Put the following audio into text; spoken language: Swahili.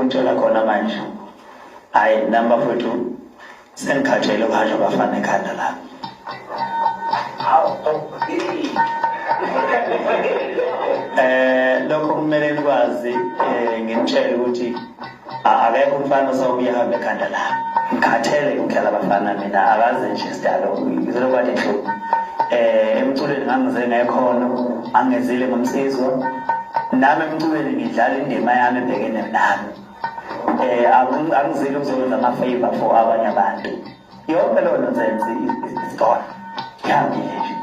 ukutshela khona manje hayi number 42 sengikhathele ukuhasha abafana ekhanda la lokho kumele nikwazi nginitshele ukuthi akekho umfana osawubuye ahambe ekhanda la ngikhathele ukudlala abafana mina akaze nje sidalo izolokwathi inhlungu emculweni ngangize ngekhono angezile ngomsizwa nami emculweni ngidlala indima yami ebhekene nami angizile ukuzokwenza ama-favor for abanye abantu yonke leyo nonsense is gone ihambile nje